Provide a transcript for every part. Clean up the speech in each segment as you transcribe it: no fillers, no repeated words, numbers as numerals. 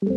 Good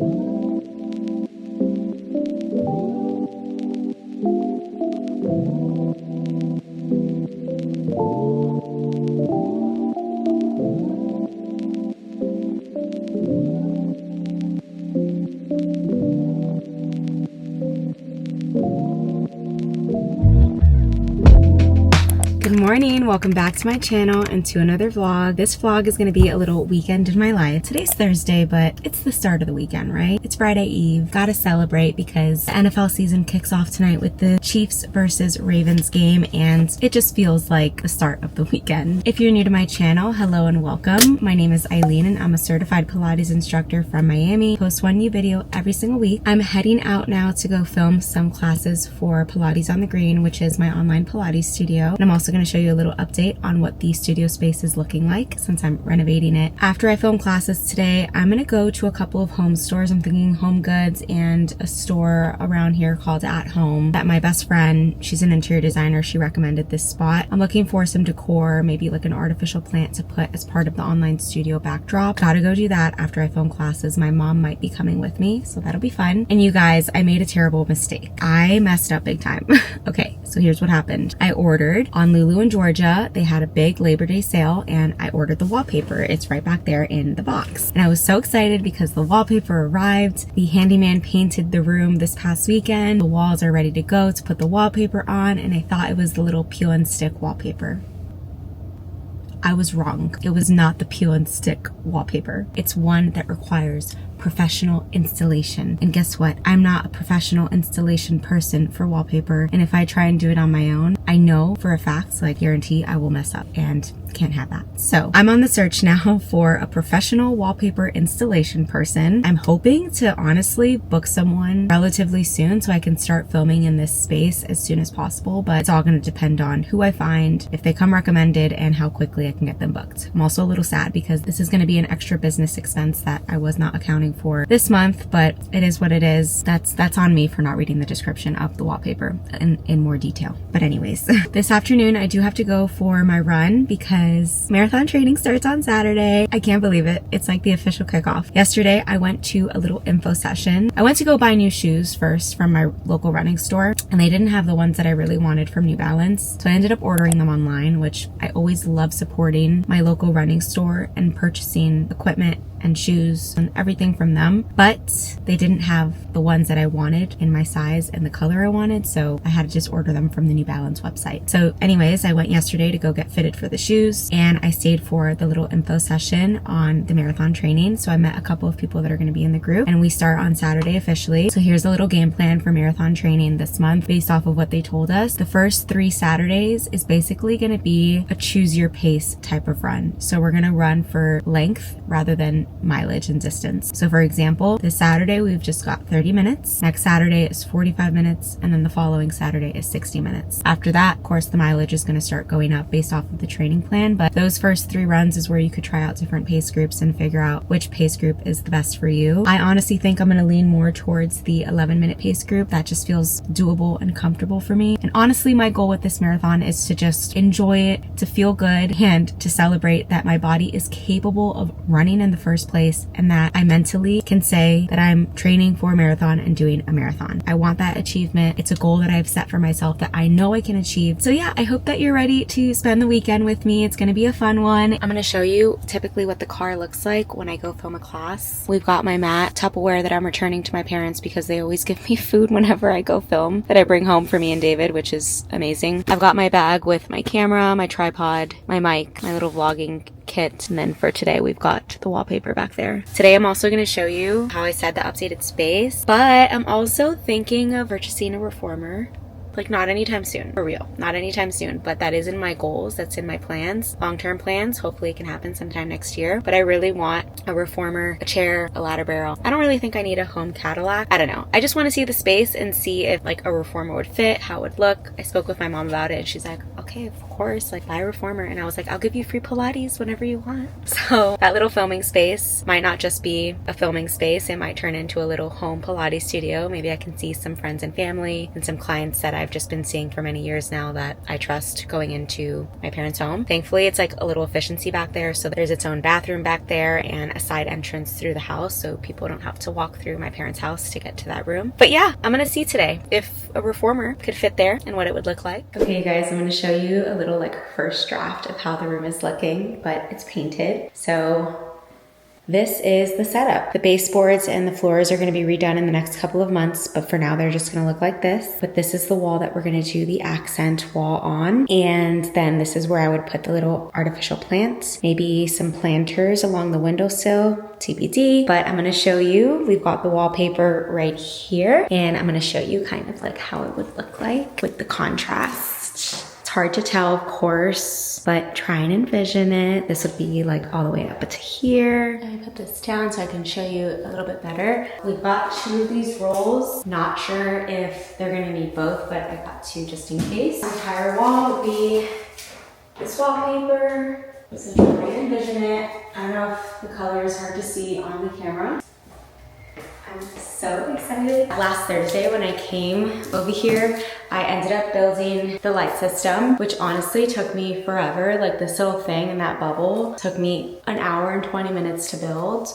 morning, welcome back to my channel and to another vlog. This vlog is going to be a little weekend in my life. Today's Thursday, but it's the start of the weekend, right? It's Friday Eve. Gotta celebrate because the NFL season kicks off tonight with the Chiefs versus Ravens game, and it just feels like the start of the weekend. If you're new to my channel, hello and welcome. My name is Eileen and I'm a certified Pilates instructor from Miami. Post one new video every single week. I'm heading out now to go film some classes for Pilates on the Green, which is my online Pilates studio. And I'm also going to show you a little update on what the studio space is looking like since I'm renovating it. After I film classes today, I'm going to go to a couple of home stores. I'm thinking Home Goods and a store around here called At Home that my best friend, she's an interior designer, she recommended this spot. I'm looking for some decor, maybe like an artificial plant to put as part of the online studio backdrop. Gotta go do that after I film classes. My mom might be coming with me, so that'll be fun. And you guys, I made a terrible mistake. I messed up big time. Okay, so here's what happened. I ordered on Lulu in Georgia. They had a big Labor Day sale and I ordered the wallpaper. It's right back there in the box. And I was so excited because the wallpaper arrived. The handyman painted the room this past weekend. The walls are ready to go to put the wallpaper on, and I thought it was the little peel and stick wallpaper. I was wrong. It was not the peel and stick wallpaper. It's one that requires professional installation. And guess what? I'm not a professional installation person for wallpaper. And if I try and do it on my own, I know for a fact, so I guarantee I will mess up and can't have that. So I'm on the search now for a professional wallpaper installation person. I'm hoping to honestly book someone relatively soon so I can start filming in this space as soon as possible, but it's all going to depend on who I find, if they come recommended, and how quickly I can get them booked. I'm also a little sad because this is going to be an extra business expense that I was not accounting for this month, but it is what it is. That's on me for not reading the description of the wallpaper in more detail. But anyways, this afternoon I do have to go for my run because marathon training starts on Saturday. I can't believe it. It's like the official kickoff. Yesterday I went to a little info session. I went to go buy new shoes first from my local running store, and they didn't have the ones that I really wanted from New Balance, so I ended up ordering them online, which I always love supporting my local running store and purchasing equipment and shoes and everything from them, but they didn't have the ones that I wanted in my size and the color I wanted, so I had to just order them from the New Balance website. So anyways, I went yesterday to go get fitted for the shoes, and I stayed for the little info session on the marathon training. So I met a couple of people that are going to be in the group, and we start on Saturday officially. So here's a little game plan for marathon training this month based off of what they told us. The first 3 Saturdays is basically going to be a choose your pace type of run. So we're going to run for length rather than mileage and distance. So for example, this Saturday we've just got 30 minutes. Next Saturday is 45 minutes. And then the following Saturday is 60 minutes. After that, of course, the mileage is going to start going up based off of the training plan. But those first 3 runs is where you could try out different pace groups and figure out which pace group is the best for you. I honestly think I'm going to lean more towards the 11-minute pace group. That just feels doable and comfortable for me. And honestly, my goal with this marathon is to just enjoy it, to feel good, and to celebrate that my body is capable of running in the first place, and that I mentally can say that I'm training for a marathon and doing a marathon. I want that achievement. It's a goal that I've set for myself that I know I can achieve. So yeah, I hope that you're ready to spend the weekend with me. It's going to be a fun one. I'm going to show you typically what the car looks like when I go film a class. We've got my mat, Tupperware that I'm returning to my parents because they always give me food whenever I go film that I bring home for me and David, which is amazing. I've got my bag with my camera, my tripod, my mic, my little vlogging kit, and then for today we've got the wallpaper back there. Today I'm also going to show you how I said the updated space, but I'm also thinking of purchasing a reformer. Like, not anytime soon, for real, not anytime soon, but that is in my goals. That's in my plans, long-term plans. Hopefully it can happen sometime next year, but I really want a reformer, a chair, a ladder barrel. I don't really think I need a home Cadillac. I don't know. I just want to see the space and see if like a reformer would fit, how it would look. I spoke with my mom about it and she's like, okay, of course, like, buy a reformer. And I was like, I'll give you free Pilates whenever you want. So that little filming space might not just be a filming space. It might turn into a little home Pilates studio. Maybe I can see some friends and family and some clients that I've just been seeing for many years now that I trust going into my parents' home. Thankfully, it's like a little efficiency back there. So there's its own bathroom back there and a side entrance through the house, so people don't have to walk through my parents' house to get to that room. But yeah, I'm gonna see today if a reformer could fit there and what it would look like. Okay guys, I'm gonna show you a little like first draft of how the room is looking, but it's painted. So this is the setup. The baseboards and the floors are going to be redone in the next couple of months, but for now they're just going to look like this. But this is the wall that we're going to do the accent wall on. And then this is where I would put the little artificial plants, maybe some planters along the windowsill, TBD. But I'm going to show you, we've got the wallpaper right here, and I'm going to show you kind of like how it would look like with the contrast. Hard to tell, of course, but try and envision it. This would be like all the way up to here. Let me put this down so I can show you a little bit better. We've got 2 of these rolls. Not sure if they're gonna need both, but I got 2 just in case. The entire wall would be this wallpaper. So try and envision it. I don't know if the color is hard to see on the camera. I'm so excited. Last Thursday when I came over here, I ended up building the light system, which honestly took me forever. Like this little thing in that bubble took me an hour and 20 minutes to build.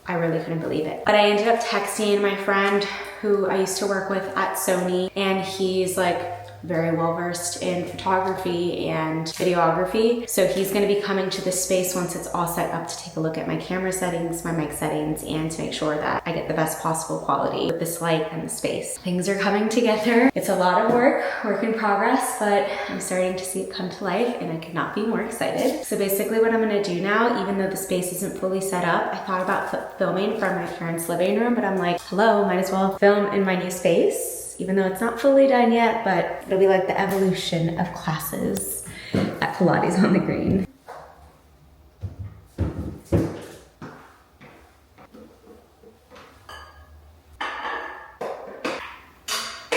I really couldn't believe it. But I ended up texting my friend who I used to work with at Sony, and he's like very well versed in photography and videography. So he's gonna be coming to this space once it's all set up to take a look at my camera settings, my mic settings, and to make sure that I get the best possible quality with this light and the space. Things are coming together. It's a lot of work in progress, but I'm starting to see it come to life and I could not be more excited. So basically what I'm gonna do now, even though the space isn't fully set up, I thought about filming from my parents' living room, but I'm like, hello, might as well film in my new space. Even though it's not fully done yet, but it'll be like the evolution of classes at Pilates on the Green.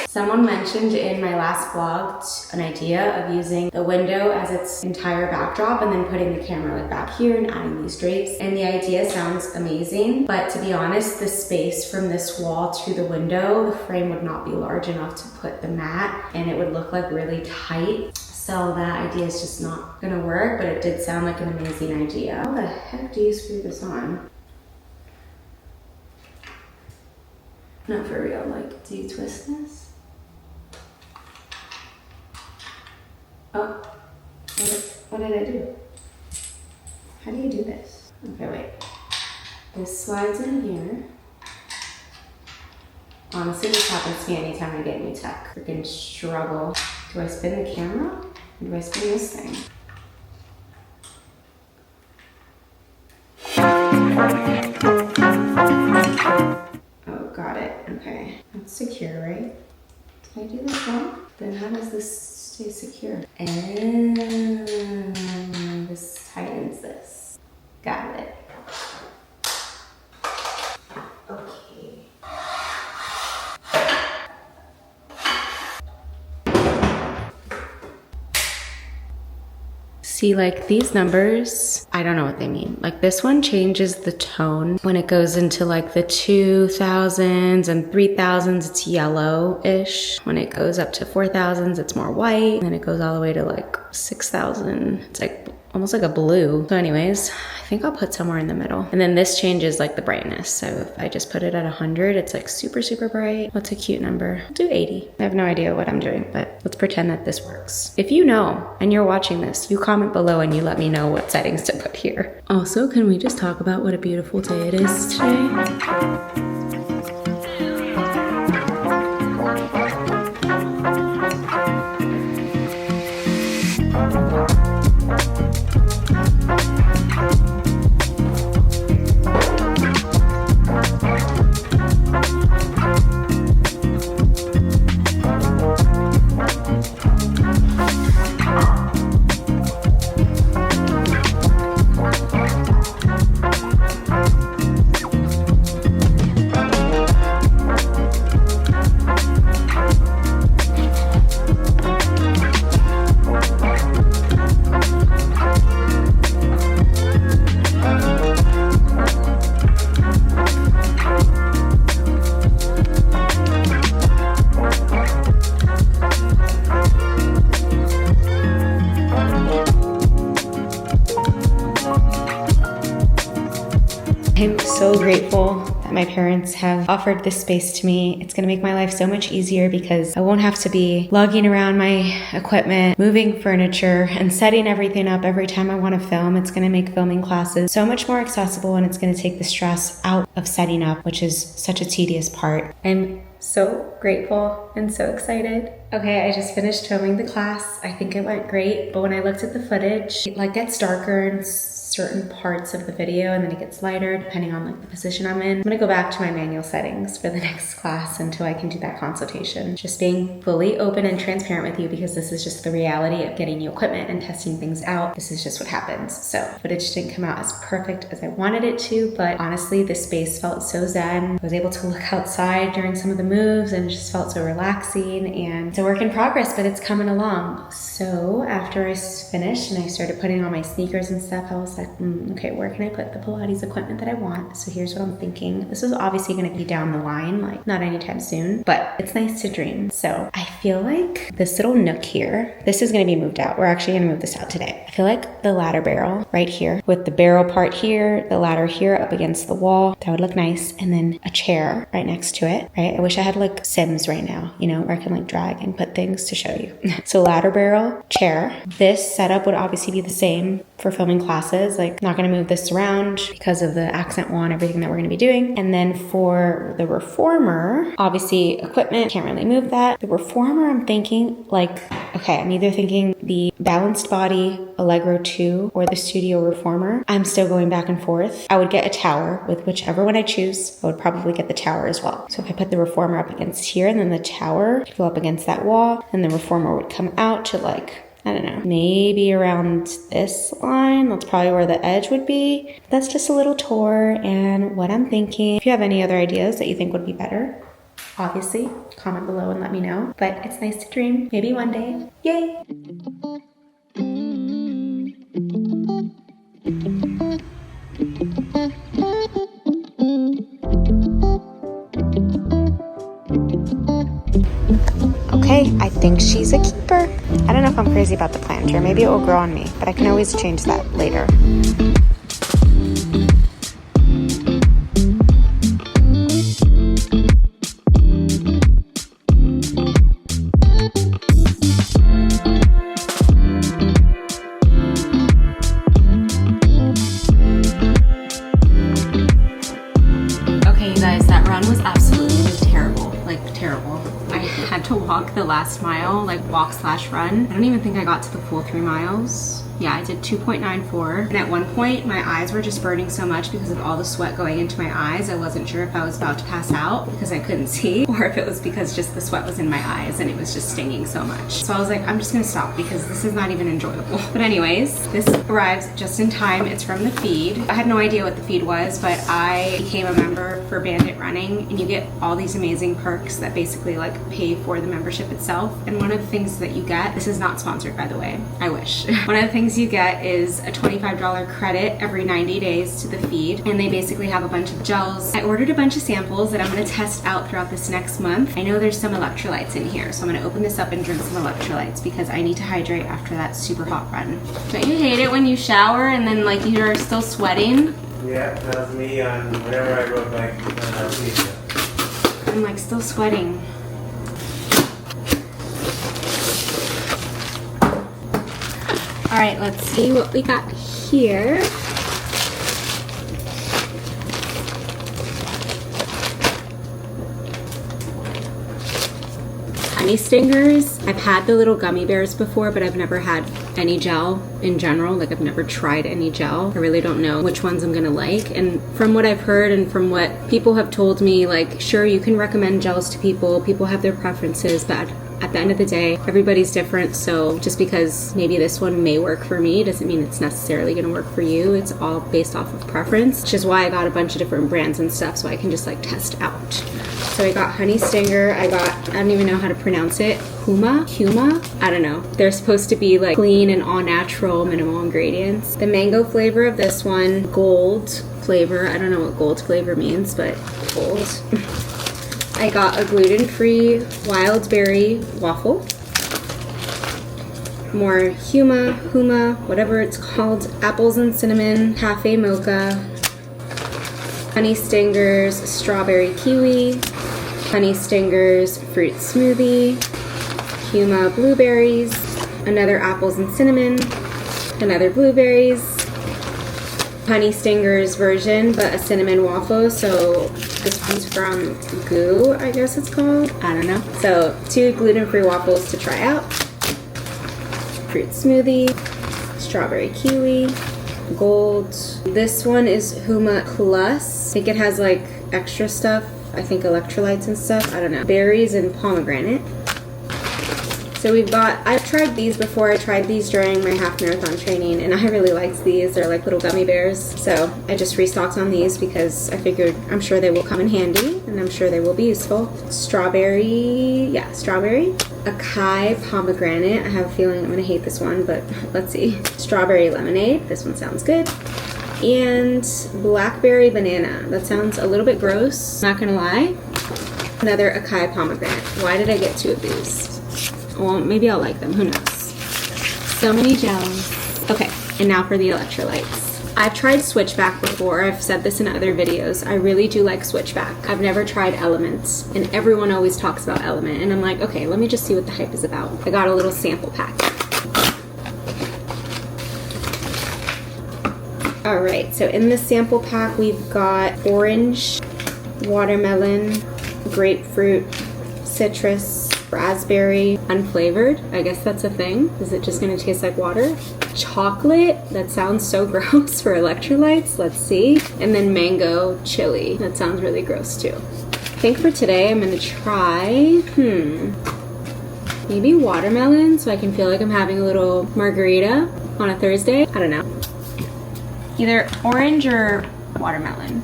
Someone mentioned in my last vlog an idea of using the window as its entire backdrop and then putting the camera like back here and adding these drapes. And the idea sounds amazing, but to be honest, the space from this wall to the window, the frame would not be large enough to put the mat, and it would look like really tight. So that idea is just not gonna work, but it did sound like an amazing idea. How the heck do you screw this on? Not for real, like, do you twist this? Oh, what did I do? How do you do this? Okay, wait. This slides in here. Honestly, this happens to me anytime I get new tech. Freaking struggle. Do I spin the camera? Or do I spin this thing? Oh, got it. Okay. That's secure, right? Did I do this wrong? Then how does this stay secure? And this tightens this. Got it. Okay. See, like these numbers, I don't know what they mean. Like this one changes the tone. When it goes into like the 2000s and 3000s, it's yellow-ish. When it goes up to 4000s, it's more white. And then it goes all the way to like 6000. It's like almost like a blue. So anyways, I think I'll put somewhere in the middle. And then this changes like the brightness. So if I just put it at 100, it's like super, super bright. What's a cute number? I'll do 80. I have no idea what I'm doing, but let's pretend that this works. If you know and you're watching this, you comment below and you let me know what settings to put here. Also, can we just talk about what a beautiful day it is today? grateful that my parents have offered this space to me. It's gonna make my life so much easier because I won't have to be lugging around my equipment, moving furniture, and setting everything up every time I wanna film. It's gonna make filming classes so much more accessible, and it's gonna take the stress out of setting up, which is such a tedious part. I'm so grateful and so excited. Okay, I just finished filming the class. I think it went great, but when I looked at the footage, it like gets darker in certain parts of the video, and then it gets lighter depending on like the position I'm in. I'm gonna go back to my manual settings for the next class until I can do that consultation. Just being fully open and transparent with you, because this is just the reality of getting new equipment and testing things out. This is just what happens. So footage didn't come out as perfect as I wanted it to, but honestly, this space felt so zen. I was able to look outside during some of the moves, and it just felt so relaxing, and it's a work in progress, but it's coming along. So after I finished and I started putting on my sneakers and stuff, I was like, okay, where can I put the Pilates equipment that I want? So here's what I'm thinking. This is obviously going to be down the line, like not anytime soon, but it's nice to dream. So I feel like this little nook here, this is going to be moved out. We're actually going to move this out today. I feel like the ladder barrel right here, with the barrel part here, the ladder here up against the wall, that would look nice. And then a chair right next to it, right? I wish I had like Sims right now, you know, where I can like drag and put things to show you. So ladder barrel, chair. This setup would obviously be the same for filming classes. Like, not going to move this around because of the accent wall and everything that we're going to be doing. And then for the reformer, obviously equipment, can't really move that. The reformer, I'm thinking like, okay, I'm either thinking the Balanced Body Allegro 2 or the Studio Reformer. I'm still going back and forth. I would get a tower with whichever one I choose. I would probably get the tower as well. So if I put the reformer up against here, and then the tower could go up against that wall, and the reformer would come out to like, I don't know, maybe around this line. That's probably where the edge would be. That's just a little tour and what I'm thinking. If you have any other ideas that you think would be better, obviously comment below and let me know. But it's nice to dream. Maybe one day. Yay! Okay, I think she's a keeper. I don't know if I'm crazy about the planter. Maybe it will grow on me, but I can always change that later. Okay, you guys, that run was absolutely terrible. Like, terrible. I had to walk the last mile, like walk/run. I don't even think I got to the full 3 miles. Yeah, I did 2.94. And at one point, my eyes were just burning so much because of all the sweat going into my eyes. I wasn't sure if I was about to pass out because I couldn't see, or if it was because just the sweat was in my eyes and it was just stinging so much. So I was like, I'm just gonna stop because this is not even enjoyable. But anyways, this arrives just in time. It's from the feed. I had no idea what the feed was, but I became a member for Bandit Running, and you get all these amazing perks that basically like pay for the membership itself. And one of the things that you get, this is not sponsored by the way, I wish. One of the things you get is a $25 credit every 90 days to the feed, and they basically have a bunch of gels. I ordered a bunch of samples that I'm going to test out throughout this next month. I know there's some electrolytes in here, so I'm going to open this up and drink some electrolytes because I need to hydrate after that super hot run. Don't you hate it when you shower and then like you're still sweating? Yeah, that was me on whenever I rode bike I'm like still sweating. All right, let's see what we got here. Honey stingers. I've had the little gummy bears before, but I've never had any gel in general. Like, I've never tried any gel. I really don't know which ones I'm gonna like. And from what I've heard and from what people have told me, like, sure, you can recommend gels to people. People have their preferences, but at the end of the day, everybody's different. So just because maybe this one may work for me doesn't mean it's necessarily gonna work for you. It's all based off of preference, which is why I got a bunch of different brands and stuff so I can just like test out. So I got Honey Stinger. I don't even know how to pronounce it. Huma? I don't know. They're supposed to be like clean and all natural, minimal ingredients. The mango flavor of this one, gold flavor. I don't know what gold flavor means, but gold. I got a gluten-free wild berry waffle. More Huma, whatever it's called. Apples and cinnamon, cafe mocha. Honey Stingers strawberry kiwi, Honey Stingers fruit smoothie, Huma blueberries, another apples and cinnamon, another blueberries, Honey Stingers version, but a cinnamon waffle, so this one's from Goo, I guess it's called. I don't know. So 2 gluten-free waffles to try out. Fruit smoothie, strawberry kiwi, gold. This one is Huma Plus. I think it has like extra stuff. I think electrolytes and stuff. I don't know. Berries and pomegranate. So we've got, I've tried these before. I tried these during my half marathon training and I really liked these. They're like little gummy bears. So I just restocked on these because I figured I'm sure they will come in handy and I'm sure they will be useful. Strawberry, strawberry. Acai pomegranate. I have a feeling I'm gonna hate this one, but let's see. Strawberry lemonade. This one sounds good. And blackberry banana. That sounds a little bit gross, not gonna lie. Another acai pomegranate. Why did I get 2 of these? Well, maybe I'll like them, who knows. So many gels. Okay, and now for the electrolytes. I've tried Switchback before. I've said this in other videos. I really do like Switchback. I've never tried Elements, and everyone always talks about Element, and I'm like, okay, let me just see what the hype is about. I got a little sample pack. All right, so in the sample pack, we've got orange, watermelon, grapefruit, citrus, raspberry, unflavored. I guess that's a thing. Is it just gonna taste like water? Chocolate. That sounds so gross for electrolytes. Let's see. And then mango chili. That sounds really gross too. I think for today I'm gonna try, maybe watermelon so I can feel like I'm having a little margarita on a Thursday. I don't know. Either orange or watermelon.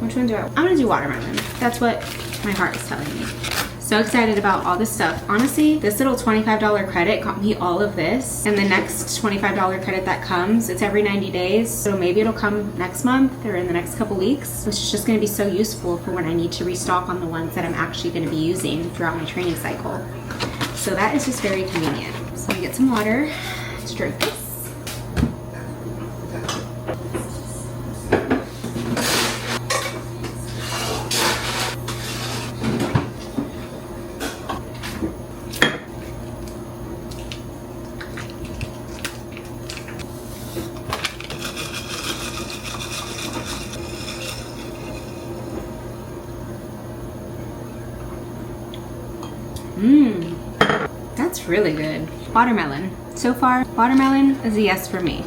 Which one do I? I'm gonna do watermelon. That's what my heart is telling me. So excited about all this stuff. Honestly, this little $25 credit got me all of this. And the next $25 credit that comes, it's every 90 days. So maybe it'll come next month or in the next couple weeks, which is just gonna be so useful for when I need to restock on the ones that I'm actually gonna be using throughout my training cycle. So that is just very convenient. So I get some water to drink this. That's really good. Watermelon. So far, watermelon is a yes for me.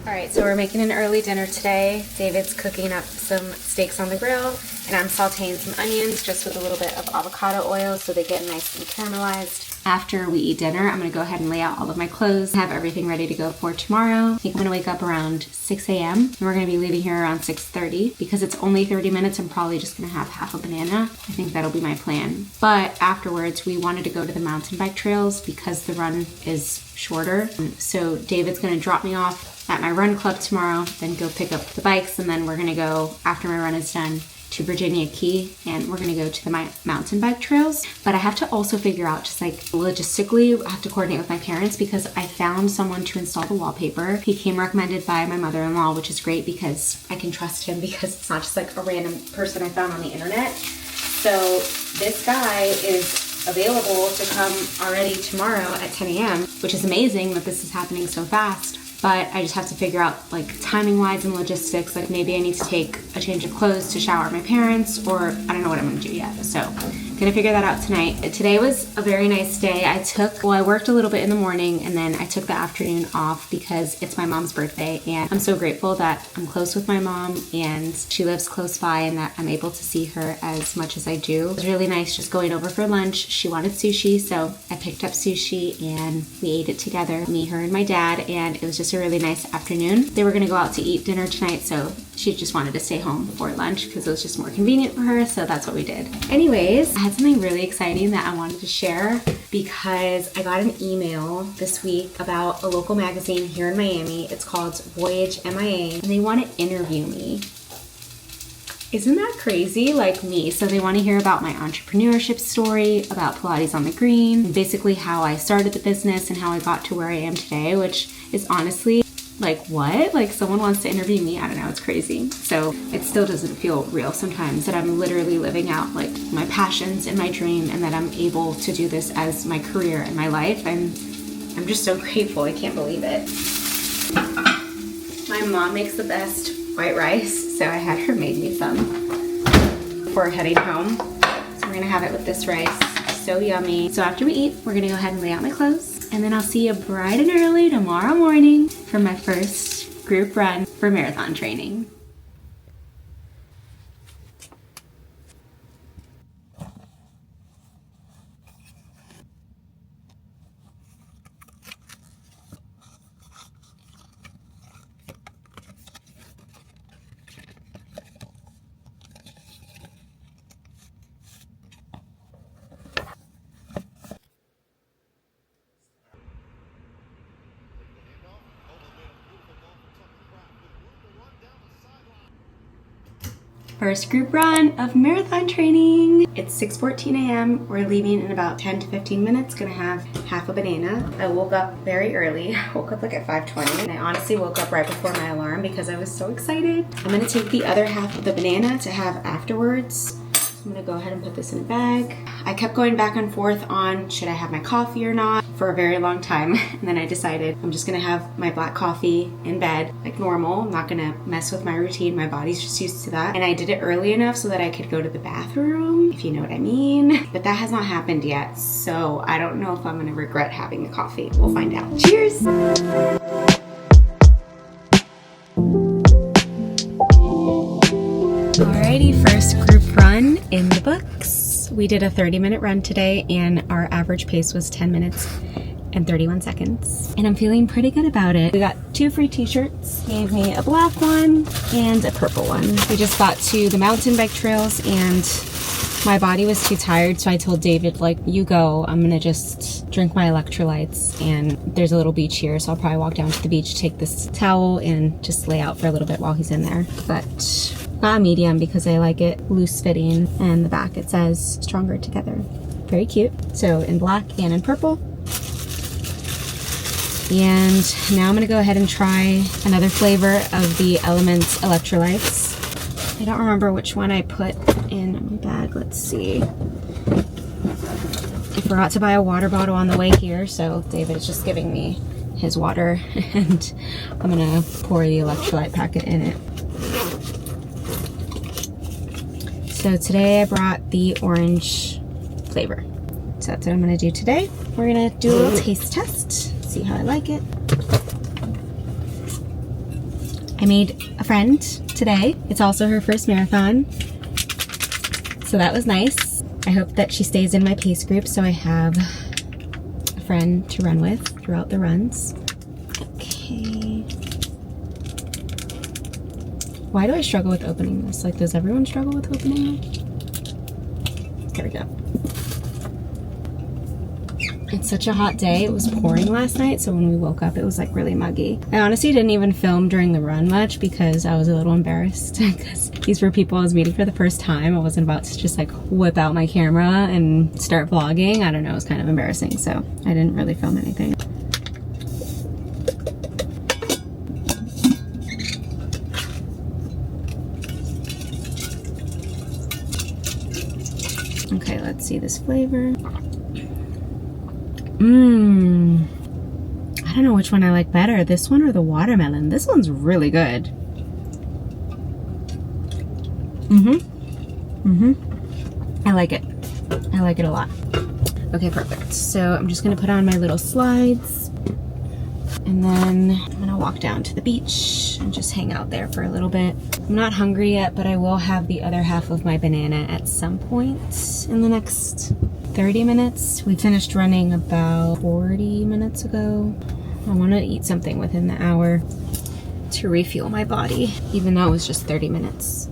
Alright, so we're making an early dinner today. David's cooking up some steaks on the grill, and I'm sauteing some onions just with a little bit of avocado oil so they get nice and caramelized. After we eat dinner, I'm going to go ahead and lay out all of my clothes, have everything ready to go for tomorrow. I think I'm going to wake up around 6 a.m. and we're going to be leaving here around 6:30. Because it's only 30 minutes, I'm probably just going to have half a banana. I think that'll be my plan. But afterwards, we wanted to go to the mountain bike trails because the run is shorter. So David's going to drop me off at my run club tomorrow, then go pick up the bikes, and then we're going to go, after my run is done, to Virginia Key, and we're gonna go to the mountain bike trails. But I have to also figure out, just like logistically, I have to coordinate with my parents because I found someone to install the wallpaper. He came recommended by my mother-in-law, which is great because I can trust him because it's not just like a random person I found on the internet. So this guy is available to come already tomorrow at 10 a.m., which is amazing that this is happening so fast. But I just have to figure out, like, timing wise and logistics, like maybe I need to take a change of clothes to shower my parents, or I don't know what I'm gonna do yet. So gonna figure that out tonight. Today was a very nice day. I worked a little bit in the morning and then I took the afternoon off because it's my mom's birthday, and I'm so grateful that I'm close with my mom and she lives close by and that I'm able to see her as much as I do. It was really nice just going over for lunch. She wanted sushi, so I picked up sushi and we ate it together, me, her, and my dad, and it was just a really nice afternoon. They were gonna go out to eat dinner tonight, so she just wanted to stay home before lunch because it was just more convenient for her, so that's what we did. Anyways, I had something really exciting that I wanted to share because I got an email this week about a local magazine here in Miami. It's called Voyage MIA, and they want to interview me. Isn't that crazy? Like me. So they want to hear about my entrepreneurship story, about Pilates on the Green, and basically how I started the business and how I got to where I am today, which is honestly like, what? Like, someone wants to interview me? I don't know, it's crazy. So it still doesn't feel real sometimes that I'm literally living out like my passions and my dream, and that I'm able to do this as my career and my life. And I'm just so grateful. I can't believe it. My mom makes the best white rice, so I had her make me some before heading home. So we're gonna have it with this rice. So yummy. So after we eat, we're gonna go ahead and lay out my clothes, and then I'll see you bright and early tomorrow morning for my first group run for marathon training. First group run of marathon training. It's 6:14 a.m. We're leaving in about 10 to 15 minutes. Gonna have half a banana. I woke up very early. I woke up like at 5:20, and I honestly woke up right before my alarm because I was so excited. I'm gonna take the other half of the banana to have afterwards. I'm gonna go ahead and put this in a bag. I kept going back and forth on should I have my coffee or not for a very long time, and then I decided I'm just gonna have my black coffee in bed like normal. I'm not gonna mess with my routine. My body's just used to that, and I did it early enough so that I could go to the bathroom, if you know what I mean. But that has not happened yet, so I don't know if I'm gonna regret having the coffee. We'll find out. Cheers! Alrighty, first group run in the books. We did a 30-minute run today, and our average pace was 10 minutes and 31 seconds. And I'm feeling pretty good about it. We got 2 free t-shirts. Gave me a black one and a purple one. We just got to the mountain bike trails, and my body was too tired, so I told David, like, you go. I'm gonna just drink my electrolytes, and there's a little beach here, so I'll probably walk down to the beach, take this towel, and just lay out for a little bit while he's in there. But got a medium because I like it loose fitting, and the back it says stronger together. Very cute. So in black and in purple. And now I'm gonna go ahead and try another flavor of the Elements electrolytes. I don't remember which one I put in my bag. Let's see. I forgot to buy a water bottle on the way here, so David is just giving me his water, and I'm gonna pour the electrolyte packet in it. So today I brought the orange flavor. So that's what I'm gonna do today. We're gonna do a little taste test, see how I like it. I made a friend today. It's also her first marathon. So that was nice. I hope that she stays in my pace group so I have a friend to run with throughout the runs. Okay. Why do I struggle with opening this? Like, does everyone struggle with opening it? There we go. It's such a hot day. It was pouring last night, so when we woke up, it was like really muggy. I honestly didn't even film during the run much because I was a little embarrassed because these were people I was meeting for the first time. I wasn't about to just like whip out my camera and start vlogging. I don't know, it was kind of embarrassing, so I didn't really film anything. Okay, let's see this flavor. I don't know which one I like better, this one or the watermelon. This one's really good. I like it. I like it a lot. Okay, perfect. So I'm just gonna put on my little slides and then I'm gonna walk down to the beach and just hang out there for a little bit. I'm not hungry yet, but I will have the other half of my banana at some point in the next 30 minutes. We finished running about 40 minutes ago. I want to eat something within the hour to refuel my body, even though it was just 30 minutes.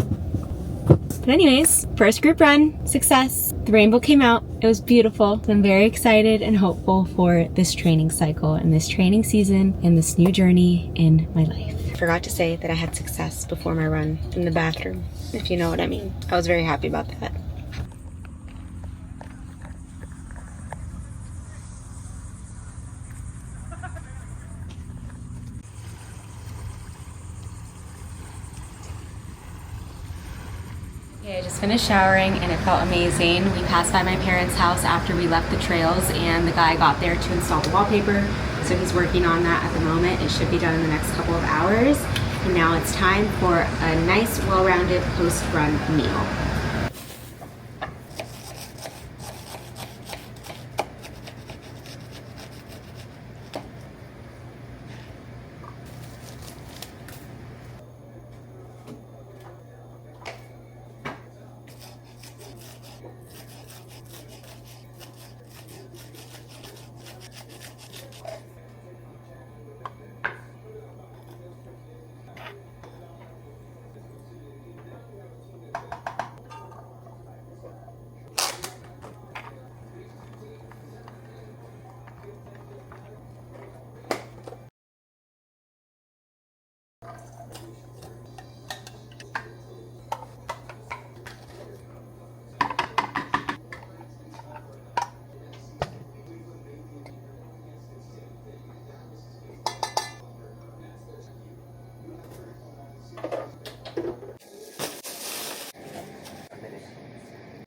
But anyways, first group run, success. The rainbow came out. It was beautiful. I'm very excited and hopeful for this training cycle and this training season and this new journey in my life. I forgot to say that I had success before my run in the bathroom, if you know what I mean. I was very happy about that. Okay, I just finished showering and it felt amazing. We passed by my parents' house after we left the trails and the guy got there to install the wallpaper. So he's working on that at the moment. It should be done in the next couple of hours. And now it's time for a nice, well-rounded post-run meal.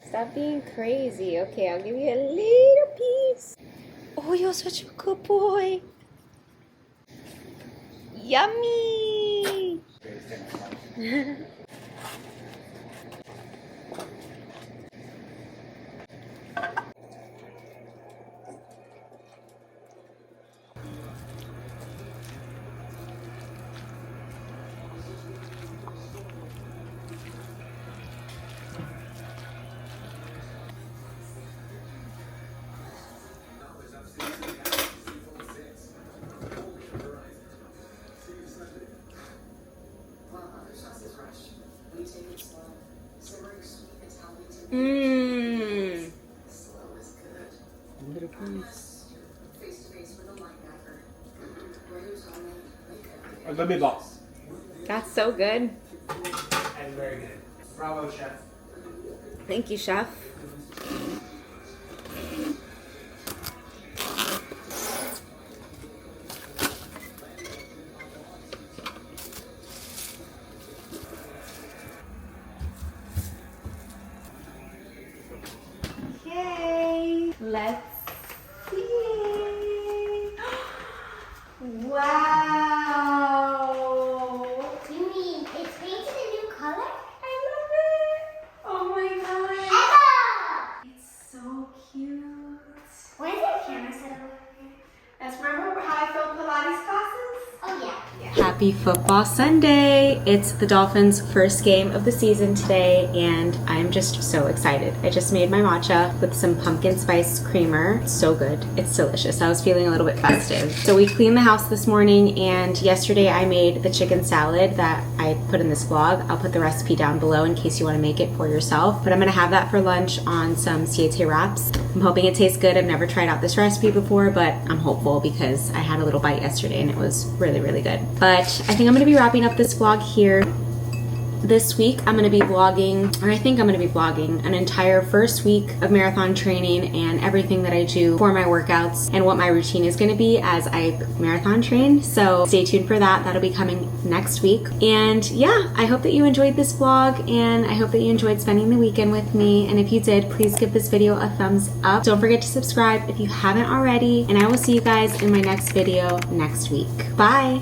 Stop being crazy. Okay, I'll give you a little piece. Oh, you're such a good boy. Yummy. Mmm. Little piece. Let me box. That's so good. And very good. Bravo, chef. Thank you, chef. Okay, let's see. Wow. You mean it's painted a new color? I love it. Oh my god. Echo! Happy Football Sunday. It's the Dolphins' first game of the season today, and I'm just so excited. I just made my matcha with some pumpkin spice creamer. It's so good. It's delicious. I was feeling a little bit festive. So we cleaned the house this morning, and yesterday I made the chicken salad that I put in this vlog. I'll put the recipe down below in case you want to make it for yourself. But I'm going to have that for lunch on some siete wraps. I'm hoping it tastes good. I've never tried out this recipe before, but I'm hopeful because I had a little bite yesterday and it was really, really good. But I think I'm going to be wrapping up this vlog here. This week I'm going to be vlogging, or I think I'm going to be vlogging, an entire first week of marathon training and everything that I do for my workouts and what my routine is going to be as I marathon train. So stay tuned for that. That'll be coming next week. And yeah, I hope that you enjoyed this vlog, and I hope that you enjoyed spending the weekend with me. And if you did, please give this video a thumbs up. Don't forget to subscribe if you haven't already, and I will see you guys in my next video next week. Bye!